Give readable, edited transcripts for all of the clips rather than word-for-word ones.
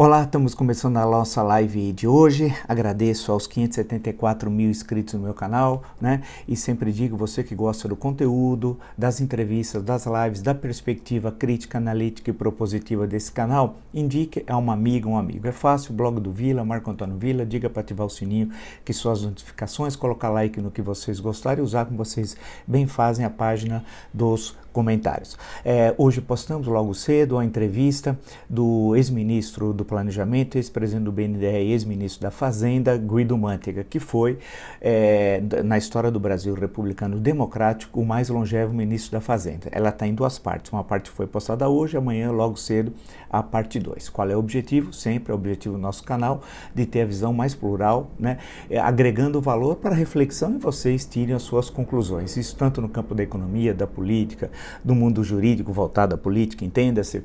Olá, estamos começando a nossa live de hoje. Agradeço aos 574 mil inscritos no meu canal, né? E sempre digo, você que gosta do conteúdo, das entrevistas, das lives, da perspectiva crítica, analítica e propositiva desse canal, indique a uma amiga, um amigo. É fácil, blog do Vila, Marco Antônio Vila, diga para ativar o sininho, que são as notificações, colocar like no que vocês gostarem e usar como vocês bem fazem a página dos comentários. Hoje postamos logo cedo a entrevista do ex-ministro do Planejamento, ex-presidente do BNDES e ex-ministro da Fazenda, Guido Mantega, que foi, na história do Brasil republicano democrático, o mais longevo ministro da Fazenda. Ela está em duas partes. Uma parte foi postada hoje, amanhã, logo cedo, a parte 2. Qual é o objetivo? Sempre é o objetivo do nosso canal, de ter a visão mais plural, né? Agregando valor para a reflexão e vocês tirem as suas conclusões. Isso tanto no campo da economia, da política, do mundo jurídico voltado à política, entenda-se,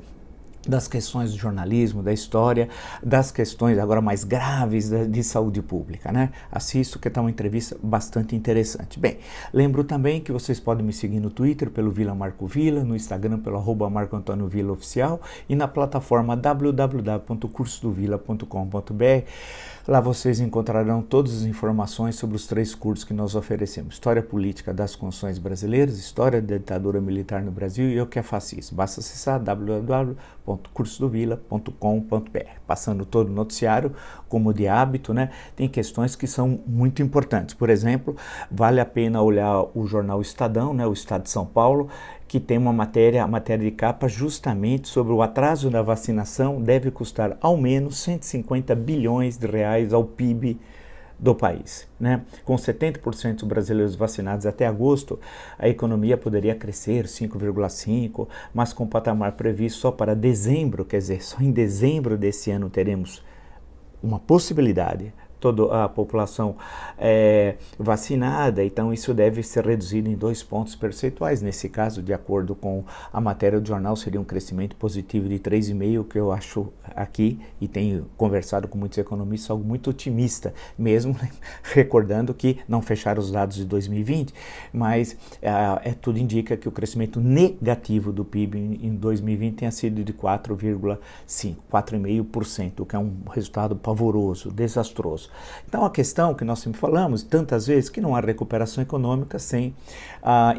das questões do jornalismo, da história, das questões agora mais graves de saúde pública, né? Assisto, que está uma entrevista bastante interessante. Bem, lembro também que vocês podem me seguir no Twitter pelo Vila Marco Vila, no Instagram pelo @Marco Antônio Vila Oficial e na plataforma www.cursodovila.com.br. Lá vocês encontrarão todas as informações sobre os 3 cursos que nós oferecemos: História Política das Constituições Brasileiras, História da Ditadura Militar no Brasil e o que é fascismo. Basta acessar www.cursodovila.com.br. Passando todo o noticiário, como de hábito, né? Tem questões que são muito importantes. Por exemplo, vale a pena olhar o jornal Estadão, né? O Estado de São Paulo, que tem uma matéria, a matéria de capa justamente sobre o atraso da vacinação deve custar ao menos 150 bilhões de reais ao PIB do país, né? Com 70% dos brasileiros vacinados até agosto, a economia poderia crescer 5,5%, mas com o patamar previsto só para dezembro, quer dizer, só em dezembro desse ano teremos uma possibilidade, toda a população vacinada, então isso deve ser reduzido em 2 pontos percentuais. Nesse caso, de acordo com a matéria do jornal, seria um crescimento positivo de 3,5%, que eu acho aqui, e tenho conversado com muitos economistas, algo muito otimista, mesmo recordando que não fecharam os dados de 2020, mas tudo indica que o crescimento negativo do PIB em 2020 tenha sido de 4,5%, o que é um resultado pavoroso, desastroso. Então a questão que nós sempre falamos tantas vezes, que não há recuperação econômica sem a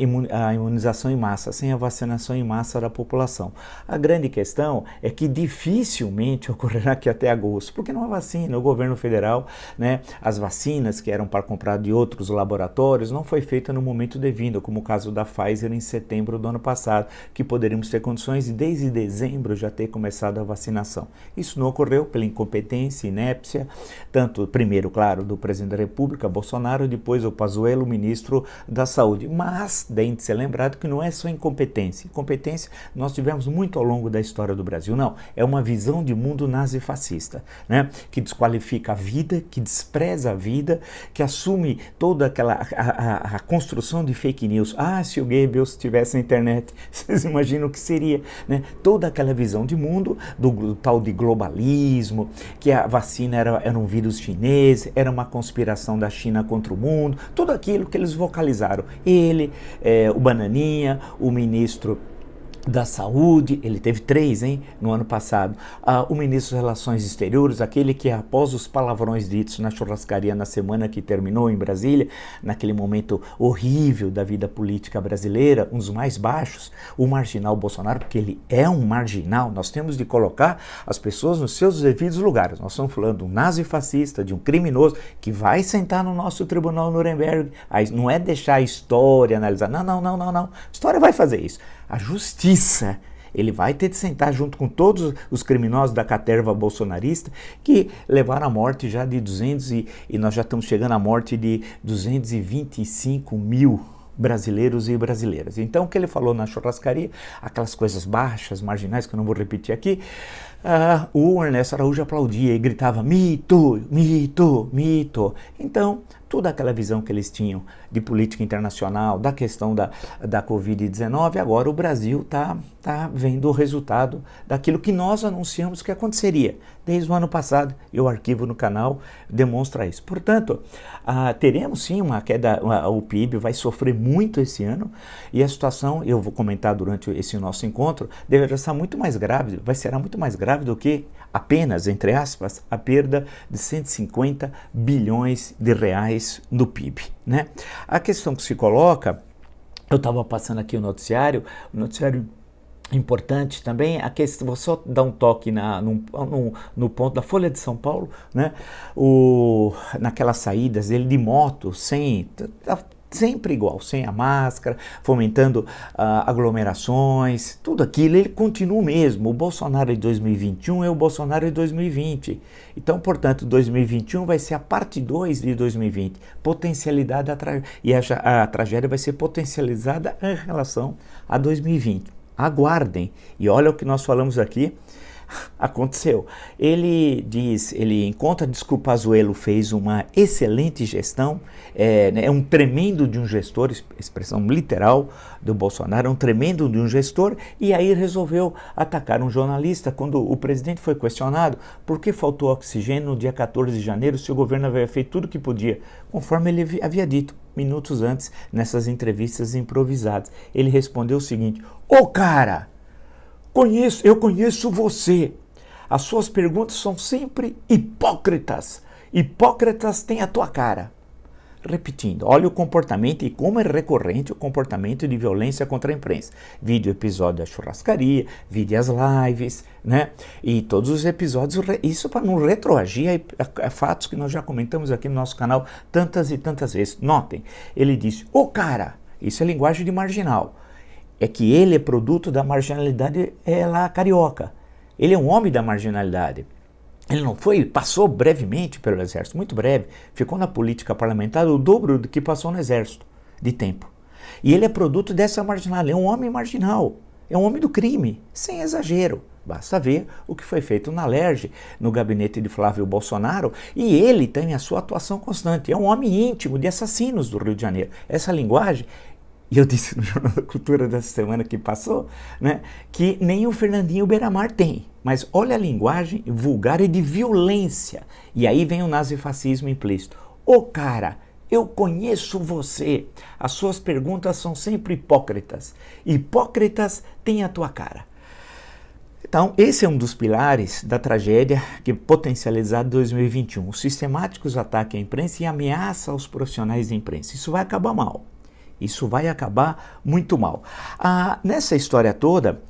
imunização em massa, sem a vacinação em massa da população. A grande questão é que dificilmente ocorrerá aqui até agosto, porque não há vacina. O governo federal, né, as vacinas que eram para comprar de outros laboratórios não foi feita no momento devido, como o caso da Pfizer em setembro do ano passado, que poderíamos ter condições de desde dezembro já ter começado a vacinação. Isso não ocorreu pela incompetência, inépcia, tanto primeiro, claro, do presidente da República, Bolsonaro, depois o Pazuello, ministro da Saúde. Mas, tem de ser lembrado que não é só incompetência. Incompetência nós tivemos muito ao longo da história do Brasil. Não, é uma visão de mundo nazifascista, né? Que desqualifica a vida, que despreza a vida, que assume toda aquela a construção de fake news. Se o Goebbels tivesse na internet, vocês imaginam o que seria, né? Toda aquela visão de mundo, do tal de globalismo, que a vacina era um vírus chinês, era uma conspiração da China contra o mundo, tudo aquilo que eles vocalizaram. Ele, o Bananinha, o ministro da Saúde, ele teve 3, no ano passado, o ministro das Relações Exteriores, aquele que após os palavrões ditos na churrascaria na semana que terminou em Brasília, naquele momento horrível da vida política brasileira, um dos mais baixos, o marginal Bolsonaro, porque ele é um marginal. Nós temos de colocar as pessoas nos seus devidos lugares. Nós estamos falando de um nazifascista, de um criminoso que vai sentar no nosso tribunal Nuremberg. Aí não é deixar a história analisar, não, a história vai fazer isso. A justiça, ele vai ter de sentar junto com todos os criminosos da caterva bolsonarista que levaram à morte já de 200 e nós já estamos chegando à morte de 225 mil brasileiros e brasileiras. Então o que ele falou na churrascaria, aquelas coisas baixas, marginais, que eu não vou repetir aqui, o Ernesto Araújo aplaudia e gritava mito, mito, mito. Então toda aquela visão que eles tinham de política internacional, da questão da Covid-19, agora o Brasil está vendo o resultado daquilo que nós anunciamos que aconteceria. Desde o ano passado, e o arquivo no canal demonstra isso. Portanto, teremos sim uma queda, o PIB vai sofrer muito esse ano, e a situação, eu vou comentar durante esse nosso encontro, deverá ser muito mais grave, será muito mais grave grave do que apenas, entre aspas, a perda de 150 bilhões de reais no PIB, né? A questão que se coloca, eu estava passando aqui o noticiário importante também, a questão, vou só dar um toque no ponto da Folha de São Paulo, né? Naquelas saídas dele de moto, sempre igual, sem a máscara, fomentando aglomerações, tudo aquilo, ele continua o mesmo. O Bolsonaro de 2021 é o Bolsonaro de 2020. Então, portanto, 2021 vai ser a parte 2 de 2020. Potencialidade e a tragédia vai ser potencializada em relação a 2020. Aguardem. E olha o que nós falamos aqui. Aconteceu. Ele encontra diz que o Pazuello fez uma excelente gestão, é um tremendo de um gestor, expressão literal do Bolsonaro, um tremendo de um gestor, e aí resolveu atacar um jornalista quando o presidente foi questionado por que faltou oxigênio no dia 14 de janeiro se o governo havia feito tudo o que podia, conforme ele havia dito minutos antes nessas entrevistas improvisadas. Ele respondeu o seguinte: "Ô cara, eu conheço você. As suas perguntas são sempre hipócritas. Hipócritas têm a tua cara." Repetindo, olha o comportamento e como é recorrente o comportamento de violência contra a imprensa. Vídeo episódio da churrascaria, vídeo as lives, né? E todos os episódios, isso para não retroagir a fatos que nós já comentamos aqui no nosso canal tantas e tantas vezes. Notem, ele disse: "Ô cara", isso é linguagem de marginal. É que ele é produto da marginalidade lá carioca. Ele é um homem da marginalidade. Ele não foi, passou brevemente pelo exército, muito breve, ficou na política parlamentar o dobro do que passou no exército de tempo. E ele é produto dessa marginalidade, é um homem marginal, é um homem do crime, sem exagero. Basta ver o que foi feito na Alerj, no gabinete de Flávio Bolsonaro, e ele tem a sua atuação constante, é um homem íntimo de assassinos do Rio de Janeiro. Essa linguagem, e eu disse no Jornal da Cultura dessa semana que passou, né, que nem o Fernandinho Beiramar tem. Mas olha a linguagem vulgar e de violência. E aí vem o nazifascismo implícito. "Ô cara, eu conheço você. As suas perguntas são sempre hipócritas. Hipócritas têm a tua cara." Então, esse é um dos pilares da tragédia que potencializada em 2021. Os sistemáticos ataques à imprensa e ameaça aos profissionais de imprensa. Isso vai acabar mal. Isso vai acabar muito mal. Nessa história toda,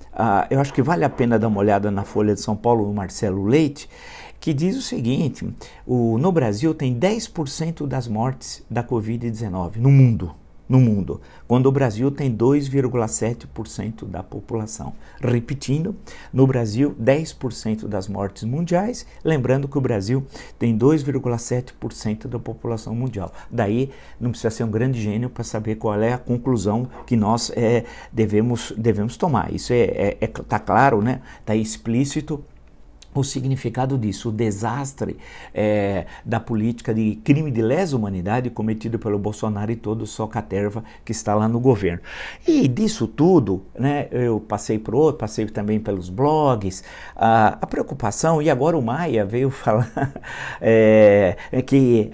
eu acho que vale a pena dar uma olhada na Folha de São Paulo, do Marcelo Leite, que diz o seguinte: no Brasil tem 10% das mortes da Covid-19 no mundo, quando o Brasil tem 2,7% da população. Repetindo, no Brasil, 10% das mortes mundiais, lembrando que o Brasil tem 2,7% da população mundial. Daí, não precisa ser um grande gênio para saber qual é a conclusão que nós devemos tomar. Isso está claro, né? Está explícito o significado disso, o desastre da política de crime de lesa humanidade cometido pelo Bolsonaro e todo o socaterva que está lá no governo. E disso tudo, né, eu passei também pelos blogs, a preocupação, e agora o Maia veio falar que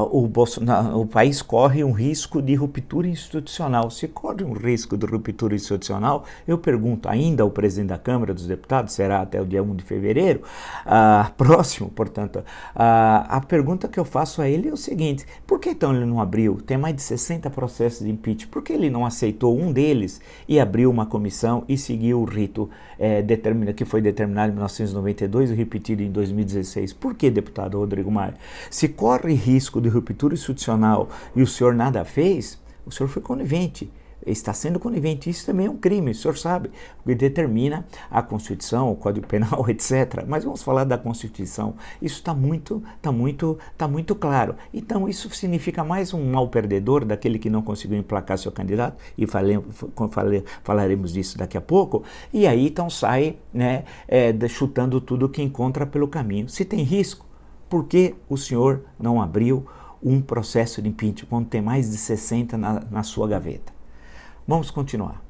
o país corre um risco de ruptura institucional. Se corre um risco de ruptura institucional, eu pergunto, ainda o presidente da Câmara dos Deputados, será até o dia 1 de fevereiro, próximo, portanto, a pergunta que eu faço a ele é o seguinte: por que então ele não abriu? Tem mais de 60 processos de impeachment, por que ele não aceitou um deles e abriu uma comissão e seguiu o rito que foi determinado em 1992 e repetido em 2016? Por que, deputado Rodrigo Maia? Se corre risco de ruptura institucional e o senhor nada fez, o senhor foi conivente. Está sendo conivente, isso também é um crime, o senhor sabe, porque determina a Constituição, o Código Penal, etc. Mas vamos falar da Constituição, isso está muito claro. Então isso significa mais um mal perdedor daquele que não conseguiu emplacar seu candidato, e falaremos disso daqui a pouco, e aí então sai, né, chutando tudo que encontra pelo caminho. Se tem risco, por que o senhor não abriu um processo de impeachment quando tem mais de 60 na sua gaveta? Vamos continuar.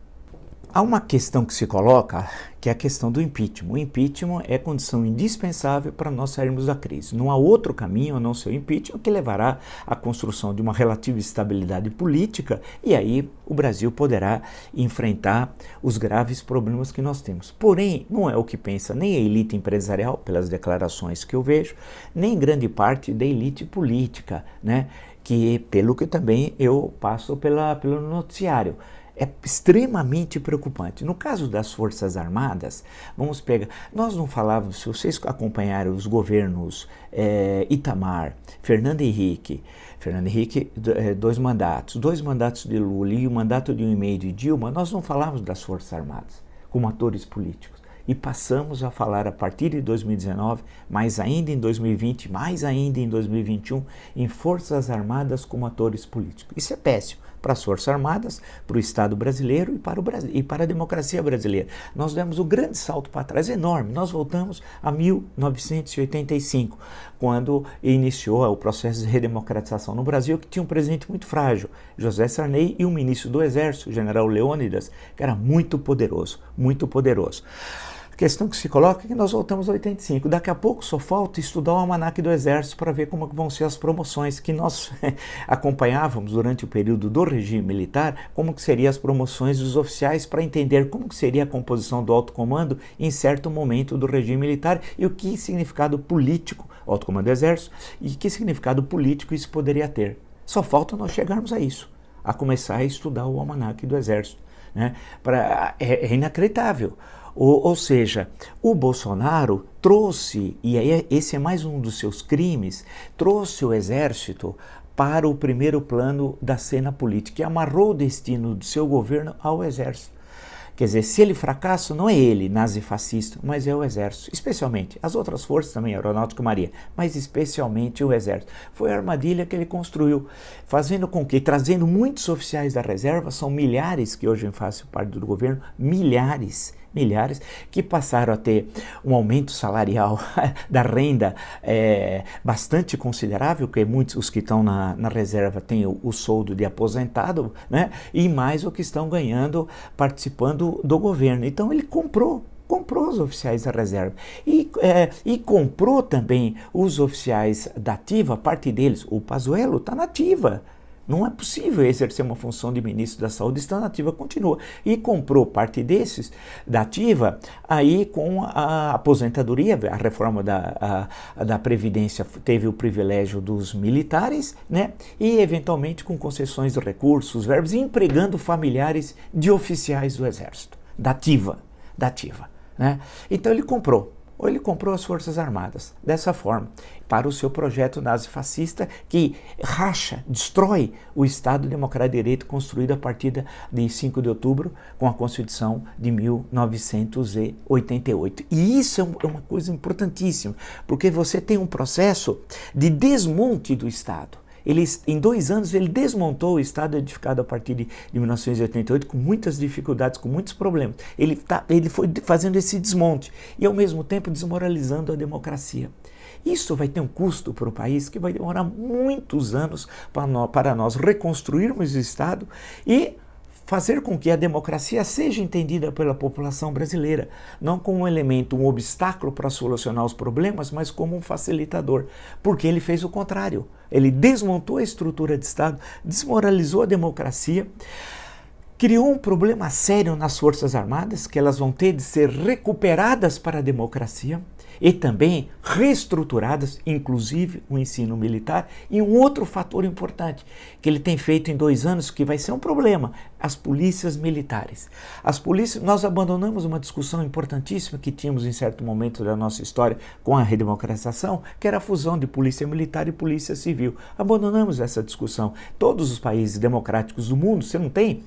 Há uma questão que se coloca, que é a questão do impeachment. O impeachment é condição indispensável para nós sairmos da crise. Não há outro caminho a não ser o impeachment que levará à construção de uma relativa estabilidade política e aí o Brasil poderá enfrentar os graves problemas que nós temos. Porém, não é o que pensa nem a elite empresarial, pelas declarações que eu vejo, nem grande parte da elite política, né? Que pelo que também eu passo pelo noticiário. É extremamente preocupante. No caso das Forças Armadas, vamos pegar, nós não falávamos, se vocês acompanharam os governos Itamar, Fernando Henrique, 2 mandatos de Lula e o mandato de 1,5 de Dilma, nós não falávamos das Forças Armadas como atores políticos. E passamos a falar a partir de 2019, mais ainda em 2020, mais ainda em 2021, em Forças Armadas como atores políticos. Isso é péssimo para as Forças Armadas, para o Estado brasileiro e para a democracia brasileira. Nós demos um grande salto para trás, enorme. Nós voltamos a 1985, quando iniciou o processo de redemocratização no Brasil, que tinha um presidente muito frágil, José Sarney, e um ministro do Exército, o general Leônidas, que era muito poderoso, muito poderoso. A questão que se coloca é que nós voltamos a 85. Daqui a pouco só falta estudar o almanaque do Exército para ver como vão ser as promoções que nós acompanhávamos durante o período do regime militar, como que seriam as promoções dos oficiais para entender como que seria a composição do alto comando em certo momento do regime militar e o que significado político, alto comando do Exército, e que significado político isso poderia ter. Só falta nós chegarmos a isso, a começar a estudar o almanaque do Exército, né? É inacreditável. Ou seja, o Bolsonaro trouxe, e aí esse é mais um dos seus crimes, trouxe o Exército para o primeiro plano da cena política e amarrou o destino do seu governo ao Exército. Quer dizer, se ele fracassa, não é ele, nazifascista, mas é o Exército, especialmente. As outras forças também, Aeronáutica e Marinha, mas especialmente o Exército. Foi a armadilha que ele construiu, fazendo com que, trazendo muitos oficiais da reserva, são milhares que hoje fazem parte do governo, milhares que passaram a ter um aumento salarial da renda bastante considerável, porque muitos os que estão na reserva têm o soldo de aposentado, né? E mais o que estão ganhando participando do governo. Então ele comprou os oficiais da reserva e comprou também os oficiais da ativa, parte deles, o Pazuello está na ativa. Não é possível exercer uma função de ministro da Saúde estando ativa, continua. E comprou parte desses da ativa aí com a aposentadoria, a reforma da Previdência teve o privilégio dos militares, né? E eventualmente com concessões de recursos, verbos, e empregando familiares de oficiais do Exército, da ativa, né? Então ele comprou as Forças Armadas dessa forma, para o seu projeto nazifascista que racha, destrói o Estado Democrático de Direito construído a partir de 5 de outubro com a Constituição de 1988. E isso é uma coisa importantíssima, porque você tem um processo de desmonte do Estado. Em 2 anos ele desmontou o Estado edificado a partir de 1988 com muitas dificuldades, com muitos problemas. Ele foi fazendo esse desmonte e ao mesmo tempo desmoralizando a democracia. Isso vai ter um custo para o país que vai demorar muitos anos para nós reconstruirmos o Estado e fazer com que a democracia seja entendida pela população brasileira, não como um elemento, um obstáculo para solucionar os problemas, mas como um facilitador, porque ele fez o contrário. Ele desmontou a estrutura de Estado, desmoralizou a democracia, criou um problema sério nas Forças Armadas, que elas vão ter de ser recuperadas para a democracia, e também reestruturadas, inclusive o ensino militar, e um outro fator importante que ele tem feito em 2 anos, que vai ser um problema, as polícias militares. Nós abandonamos uma discussão importantíssima que tínhamos em certo momento da nossa história com a redemocratização, que era a fusão de polícia militar e polícia civil. Abandonamos essa discussão. Todos os países democráticos do mundo, você não tem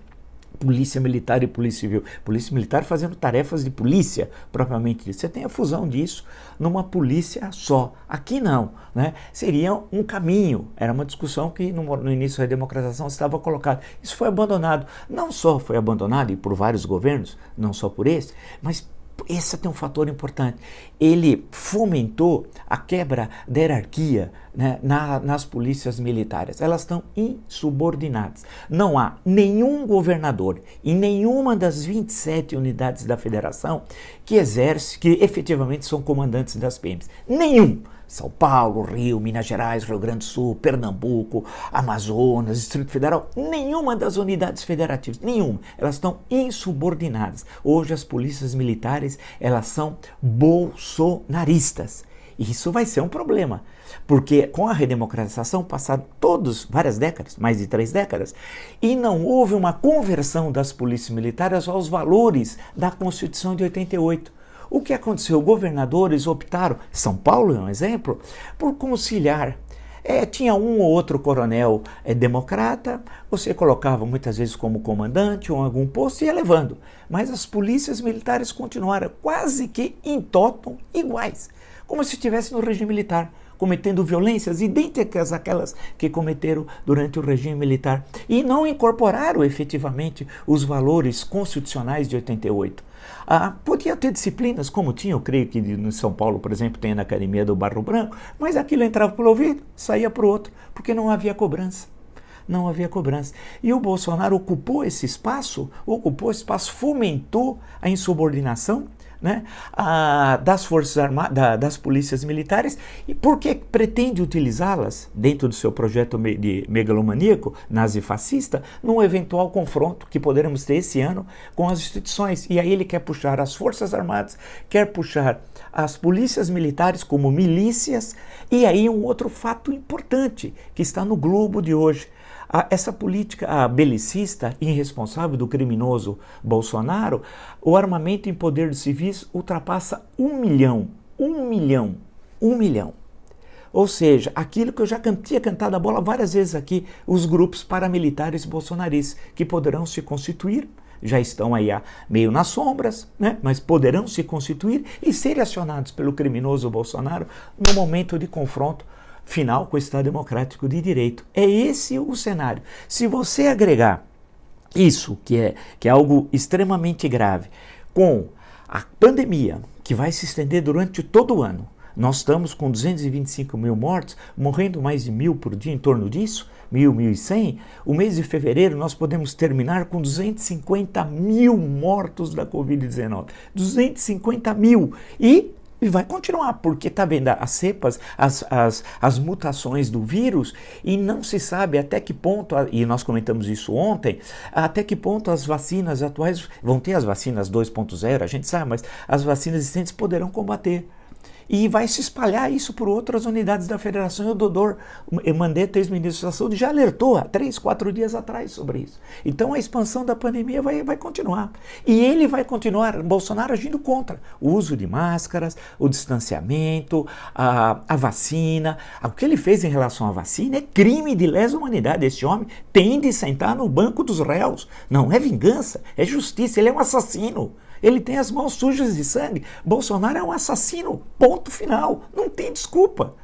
polícia militar e polícia civil. Polícia militar fazendo tarefas de polícia, propriamente dito. Você tem a fusão disso numa polícia só. Aqui não, né? Seria um caminho. Era uma discussão que no início da democratização estava colocada. Isso foi abandonado. Não só foi abandonado, e por vários governos, não só por esse, mas Esse tem um fator importante. Ele fomentou a quebra da hierarquia, né, nas polícias militares. Elas estão insubordinadas. Não há nenhum governador em nenhuma das 27 unidades da federação que efetivamente são comandantes das PMs. Nenhum. São Paulo, Rio, Minas Gerais, Rio Grande do Sul, Pernambuco, Amazonas, Distrito Federal, nenhuma das unidades federativas, nenhuma. Elas estão insubordinadas. Hoje as polícias militares, elas são bolsonaristas. E isso vai ser um problema, porque com a redemocratização passaram várias décadas, mais de 3 décadas, e não houve uma conversão das polícias militares aos valores da Constituição de 88. O que aconteceu? Governadores optaram, São Paulo é um exemplo, por conciliar. Tinha um ou outro coronel democrata, você colocava muitas vezes como comandante ou em algum posto e ia levando. Mas as polícias militares continuaram quase que em tótum iguais, como se estivesse no regime militar, cometendo violências idênticas àquelas que cometeram durante o regime militar e não incorporaram efetivamente os valores constitucionais de 88. Podia ter disciplinas, como tinha, eu creio que no São Paulo, por exemplo, tem na Academia do Barro Branco, mas aquilo entrava pelo ouvido, saía para o outro, porque não havia cobrança. Não havia cobrança. E o Bolsonaro ocupou esse espaço, fomentou a insubordinação, né, das Forças Armadas, das polícias militares, e porque pretende utilizá-las dentro do seu projeto de megalomaníaco, nazifascista, num eventual confronto que poderemos ter esse ano com as instituições. E aí ele quer puxar as Forças Armadas, quer puxar as polícias militares como milícias, e aí um outro fato importante que está no Globo de hoje. Essa política belicista irresponsável do criminoso Bolsonaro, o armamento em poder dos civis ultrapassa 1 milhão. Ou seja, aquilo que eu já tinha cantado a bola várias vezes aqui, os grupos paramilitares bolsonaristas, que poderão se constituir, já estão aí meio nas sombras, né? Mas poderão se constituir e serem acionados pelo criminoso Bolsonaro no momento de confronto final com o Estado Democrático de Direito. É esse o cenário. Se você agregar isso, que é algo extremamente grave, com a pandemia, que vai se estender durante todo o ano, nós estamos com 225 mil mortos, morrendo mais de 1.000 por dia, em torno disso, 1.100. O mês de fevereiro nós podemos terminar com 250 mil mortos da Covid-19. 250 mil. E vai continuar, porque está vendo as cepas, as mutações do vírus, e não se sabe até que ponto, e nós comentamos isso ontem, até que ponto as vacinas atuais, vão ter as vacinas 2.0, a gente sabe, mas as vacinas existentes poderão combater. E vai se espalhar isso por outras unidades da federação. E o Dodor Mandetta, ex-ministro da Saúde, já alertou há 3, 4 dias atrás sobre isso. Então a expansão da pandemia vai continuar. E ele vai continuar, Bolsonaro, agindo contra o uso de máscaras, o distanciamento, a vacina. O que ele fez em relação à vacina é crime de lesa humanidade. Esse homem tem de sentar no banco dos réus. Não é vingança, é justiça. Ele é um assassino. Ele tem as mãos sujas de sangue. Bolsonaro é um assassino, ponto final, não tem desculpa.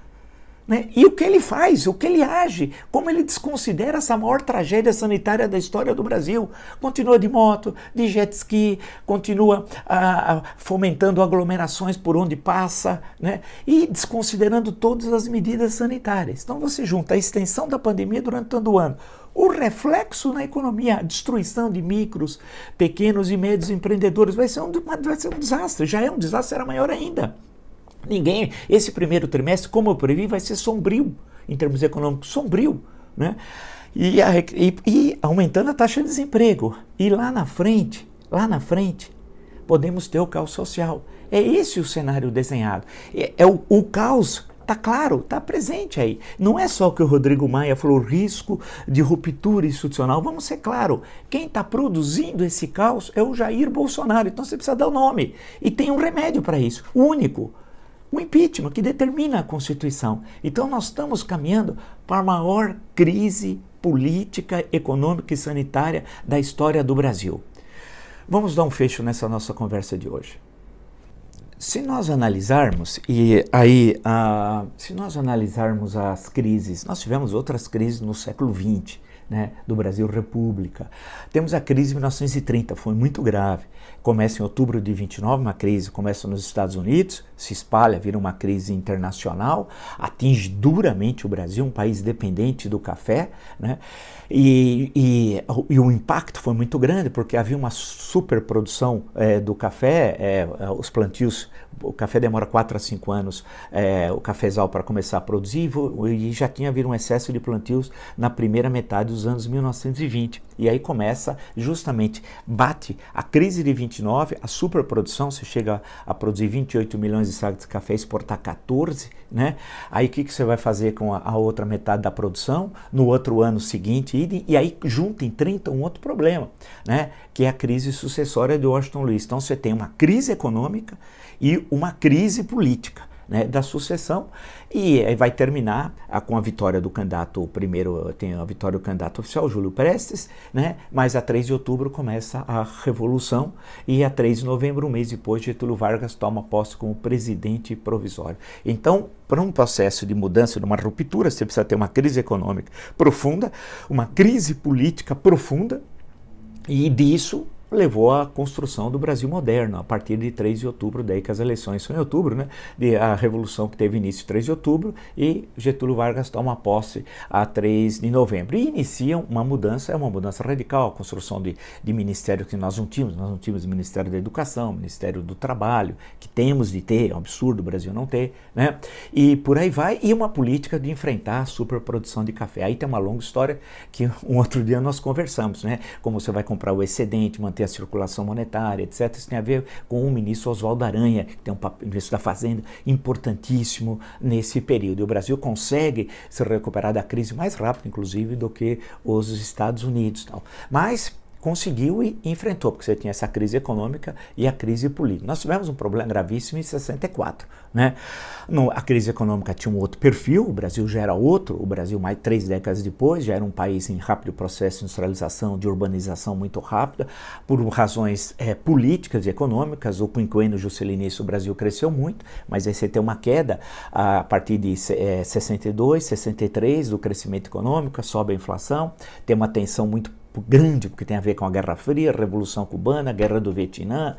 Né? E o que ele faz, o que ele age, como ele desconsidera essa maior tragédia sanitária da história do Brasil. Continua de moto, de jet ski, continua fomentando aglomerações por onde passa, né? E desconsiderando todas as medidas sanitárias. Então você junta a extensão da pandemia durante todo o ano, o reflexo na economia, a destruição de micros, pequenos e médios empreendedores, vai ser um desastre. Já é um desastre, será maior ainda. Esse primeiro trimestre, como eu previ, vai ser sombrio, em termos econômicos, sombrio, né? E aumentando a taxa de desemprego. E lá na frente, podemos ter o caos social. É esse o cenário desenhado. O caos está claro, está presente aí. Não é só o que o Rodrigo Maia falou, risco de ruptura institucional. Vamos ser claros, quem está produzindo esse caos é o Jair Bolsonaro. Então você precisa dar o nome. E tem um remédio para isso, único. O impeachment, que determina a Constituição. Então nós estamos caminhando para a maior crise política, econômica e sanitária da história do Brasil. Vamos dar um fecho nessa nossa conversa de hoje. Se nós analisarmos, se nós analisarmos as crises, nós tivemos outras crises no século XX, né, do Brasil República. Temos a crise de 1930, foi muito grave. Começa em outubro de 29, uma crise começa nos Estados Unidos, se espalha, vira uma crise internacional, atinge duramente o Brasil, um país dependente do café, né? E o impacto foi muito grande, porque havia uma superprodução do café, os plantios, o café demora 4 a 5 anos, o cafezal para começar a produzir, e já tinha havido um excesso de plantios na primeira metade dos anos 1920. E aí começa, justamente, bate a crise de 29, a superprodução, você chega a produzir 28 milhões de sacos de café, exportar 14, né? Aí o que você vai fazer com a outra metade da produção? No outro ano seguinte, e aí junta em 30 um outro problema, né? Que é a crise sucessória de Washington Luiz. Então você tem uma crise econômica e uma crise política, né, da sucessão, e aí vai terminar com a vitória do candidato, primeiro tem a vitória do candidato oficial, Júlio Prestes, né, mas a 3 de outubro começa a Revolução, e a 3 de novembro, um mês depois, Getúlio Vargas toma posse como presidente provisório. Então, para um processo de mudança, de uma ruptura, você precisa ter uma crise econômica profunda, uma crise política profunda, e disso levou à construção do Brasil moderno, a partir de 3 de outubro, daí que as eleições são em outubro, né? A Revolução que teve início 3 de outubro, e Getúlio Vargas toma posse a 3 de novembro. E inicia uma mudança radical, a construção de ministérios que nós não tínhamos Ministério da Educação, Ministério do Trabalho, que temos de ter, é um absurdo o Brasil não ter, né? E por aí vai, e uma política de enfrentar a superprodução de café. Aí tem uma longa história que um outro dia nós conversamos, né? Como você vai comprar o excedente, manter a circulação monetária, etc. Isso tem a ver com o ministro Oswaldo Aranha, que tem um papel, ministro da Fazenda, importantíssimo nesse período. E o Brasil consegue se recuperar da crise mais rápido, inclusive, do que os Estados Unidos. Tal. Mas conseguiu e enfrentou, porque você tinha essa crise econômica e a crise política. Nós tivemos um problema gravíssimo em 64, né? A crise econômica tinha um outro perfil, o Brasil já era outro, o Brasil mais 3 décadas depois já era um país em rápido processo de industrialização, de urbanização muito rápida, por razões políticas e econômicas. O quinquênio juscelinisto, o Brasil cresceu muito, mas aí você tem uma queda a partir de 62, 63 do crescimento econômico, sobe a inflação, tem uma tensão muito grande, porque tem a ver com a Guerra Fria, a Revolução Cubana, a Guerra do Vietnã,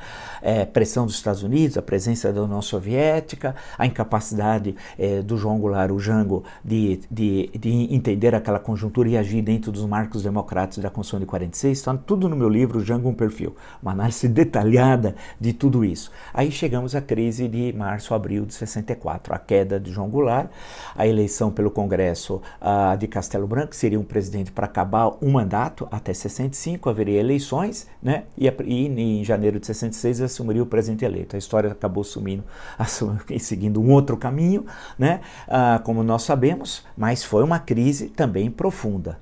pressão dos Estados Unidos, a presença da União Soviética, a incapacidade do João Goulart, o Jango, de entender aquela conjuntura e agir dentro dos marcos democráticos da Constituição de 46, está tudo no meu livro, Jango, um perfil, uma análise detalhada de tudo isso. Aí chegamos à crise de março, abril de 64, a queda de João Goulart, a eleição pelo Congresso de Castelo Branco, que seria um presidente para acabar um mandato, até 65 haveria eleições, né? E em janeiro de 66 assumiria o presidente eleito. A história acabou seguindo um outro caminho, né? Como nós sabemos, mas foi uma crise também profunda.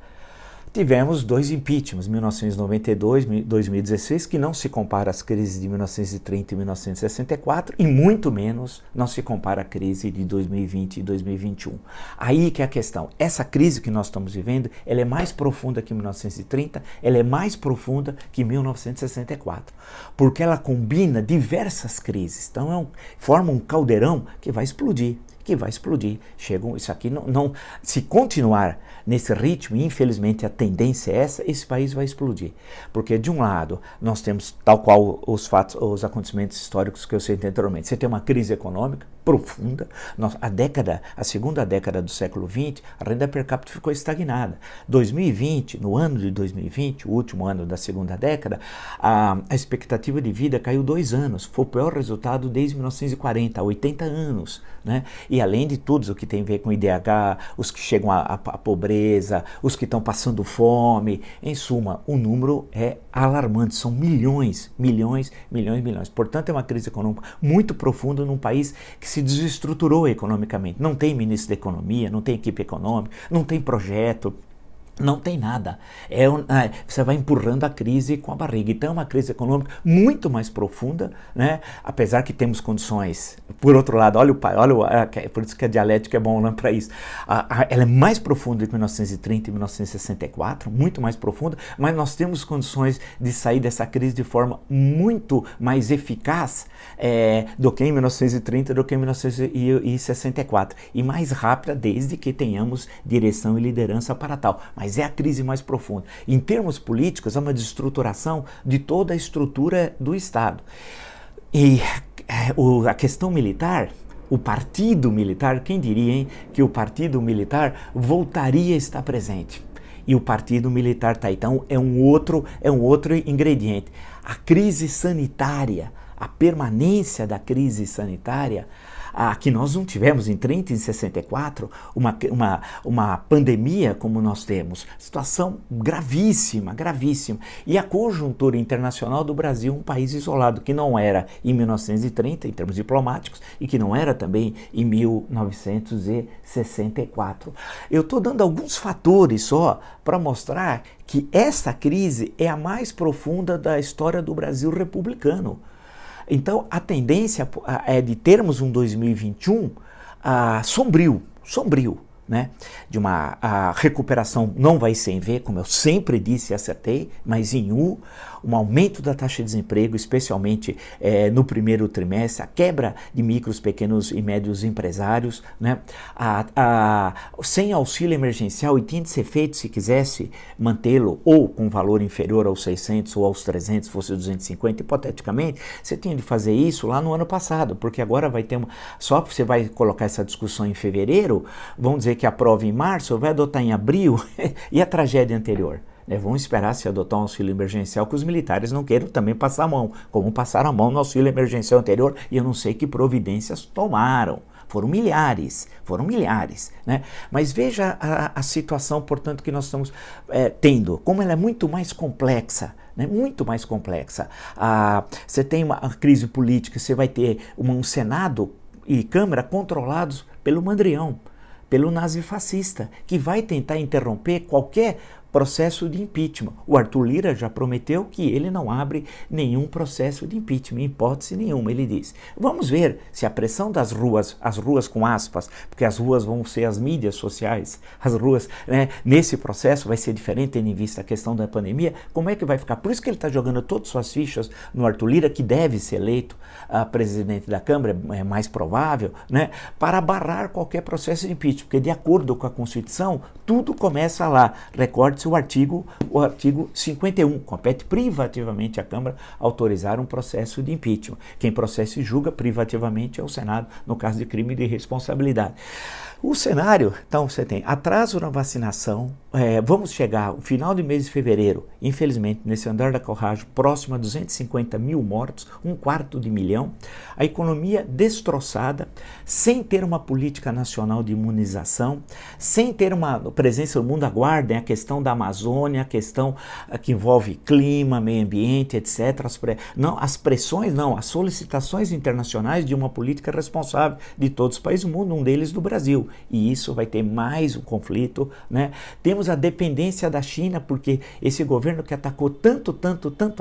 Tivemos 2 impeachments, 1992 e 2016, que não se compara às crises de 1930 e 1964, e muito menos não se compara à crise de 2020 e 2021. Aí que é a questão. Essa crise que nós estamos vivendo, ela é mais profunda que 1930, ela é mais profunda que 1964, porque ela combina diversas crises. Então forma um caldeirão que vai explodir. Isso aqui não, se continuar nesse ritmo, infelizmente a tendência é essa, esse país vai explodir. Porque de um lado, nós temos, tal qual os acontecimentos históricos que eu citei anteriormente, você tem uma crise econômica profunda, a segunda década do século XX, a renda per capita ficou estagnada. 2020, no ano de 2020, o último ano da segunda década, a expectativa de vida caiu 2 anos, foi o pior resultado desde 1940, há 80 anos, né? E além de tudo, o que tem a ver com IDH, os que chegam à pobreza, os que estão passando fome, em suma, o número é alarmante, são milhões. Portanto, é uma crise econômica muito profunda num país que se desestruturou economicamente. Não tem ministro da Economia, não tem equipe econômica, não tem projeto, não tem nada. Você vai empurrando a crise com a barriga. Então é uma crise econômica muito mais profunda, né? Apesar que temos condições. Por outro lado, por isso que a dialética é bom olhando para isso. Ela é mais profunda do que 1930 e 1964, muito mais profunda, mas nós temos condições de sair dessa crise de forma muito mais eficaz do que em 1930, do que em 1964. E mais rápida, desde que tenhamos direção e liderança para tal. Mas mas é a crise mais profunda. Em termos políticos, é uma desestruturação de toda a estrutura do Estado. E a questão militar, o partido militar, quem diria, hein, que o partido militar voltaria a estar presente? E o partido militar está aí. Então é um outro ingrediente. A crise sanitária, a permanência da crise sanitária, que nós não tivemos em 30 e em 64, uma pandemia como nós temos. Situação gravíssima, gravíssima. E a conjuntura internacional do Brasil, um país isolado, que não era em 1930, em termos diplomáticos, e que não era também em 1964. Eu estou dando alguns fatores só para mostrar que essa crise é a mais profunda da história do Brasil republicano. Então, a tendência é de termos um 2021 sombrio, né? De a recuperação não vai ser em V, como eu sempre disse e acertei, mas em U, um aumento da taxa de desemprego, especialmente no primeiro trimestre, a quebra de micros, pequenos e médios empresários, né? Sem auxílio emergencial, e tinha de ser feito se quisesse mantê-lo ou com valor inferior aos 600 ou aos 300, fosse 250, hipoteticamente, você tinha de fazer isso lá no ano passado, porque agora vai ter só você vai colocar essa discussão em fevereiro, vamos dizer que aprova em março, vai adotar em abril, e a tragédia anterior? Vamos esperar se adotar um auxílio emergencial que os militares não queiram também passar a mão, como passaram a mão no auxílio emergencial anterior, e eu não sei que providências tomaram. Foram milhares, né? Mas veja a situação, portanto, que nós estamos tendo, como ela é muito mais complexa, né? Muito mais complexa. Você tem uma crise política, você vai ter um Senado e Câmara controlados pelo Mandrião, pelo nazifascista, que vai tentar interromper qualquer processo de impeachment. O Arthur Lira já prometeu que ele não abre nenhum processo de impeachment, em hipótese nenhuma, ele diz. Vamos ver se a pressão das ruas, as ruas com aspas, porque as ruas vão ser as mídias sociais, as ruas, né, nesse processo vai ser diferente, tendo em vista a questão da pandemia, como é que vai ficar? Por isso que ele está jogando todas suas fichas no Arthur Lira, que deve ser eleito presidente da Câmara, é mais provável, né, para barrar qualquer processo de impeachment, porque de acordo com a Constituição, tudo começa lá. Recorde-se o artigo 51, compete privativamente à Câmara autorizar um processo de impeachment. Quem processa e julga privativamente é o Senado, no caso de crime de responsabilidade. O cenário, então você tem atraso na vacinação, vamos chegar ao final do mês de fevereiro, infelizmente, nesse andar da carruagem, próximo a 250 mil mortos, 1/4 milhão, a economia destroçada, sem ter uma política nacional de imunização, sem ter uma presença do mundo, aguardem a questão da Amazônia, a questão que envolve clima, meio ambiente, etc. As solicitações internacionais de uma política responsável de todos os países do mundo, um deles do Brasil. E isso vai ter mais um conflito, né? Temos a dependência da China, porque esse governo que atacou tanto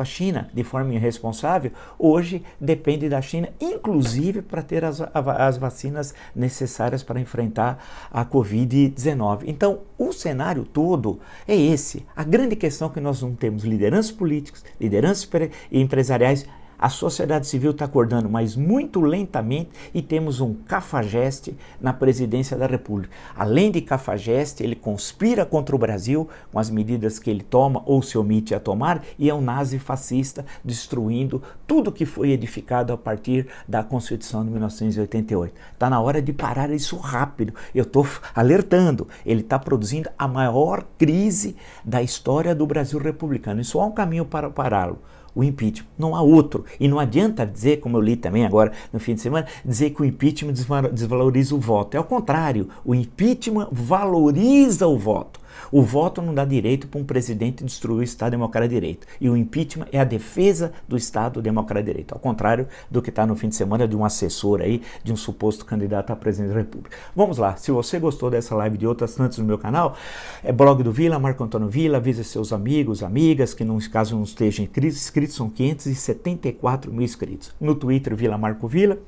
a China de forma irresponsável, hoje depende da China, inclusive para ter as vacinas necessárias para enfrentar a Covid-19. Então, o cenário todo é esse. A grande questão é que nós não temos lideranças políticas, lideranças empresariais. A sociedade civil está acordando, mas muito lentamente, e temos um cafajeste na presidência da República. Além de cafajeste, ele conspira contra o Brasil com as medidas que ele toma ou se omite a tomar, e é um nazifascista destruindo tudo que foi edificado a partir da Constituição de 1988. Está na hora de parar isso rápido. Eu estou alertando, ele está produzindo a maior crise da história do Brasil republicano. E só há um caminho para pará-lo: o impeachment. Não há outro. E não adianta dizer, como eu li também agora no fim de semana, dizer que o impeachment desvaloriza o voto. É ao contrário, o impeachment valoriza o voto. O voto não dá direito para um presidente destruir o Estado democrático de direito. E o impeachment é a defesa do Estado democrático de direito. Ao contrário do que está no fim de semana de um assessor aí, de um suposto candidato a presidente da República. Vamos lá. Se você gostou dessa live e de outras tantas no meu canal, é blog do Vila, Marco Antônio Vila, avisa seus amigos, amigas, que não, caso não estejam inscritos, são 574 mil inscritos. No Twitter, Vila Marco Vila.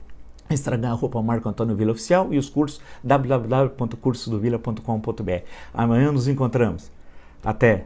Instagram, Marco Antônio Vila Oficial, e os cursos www.cursodovila.com.br. Amanhã nos encontramos. Até!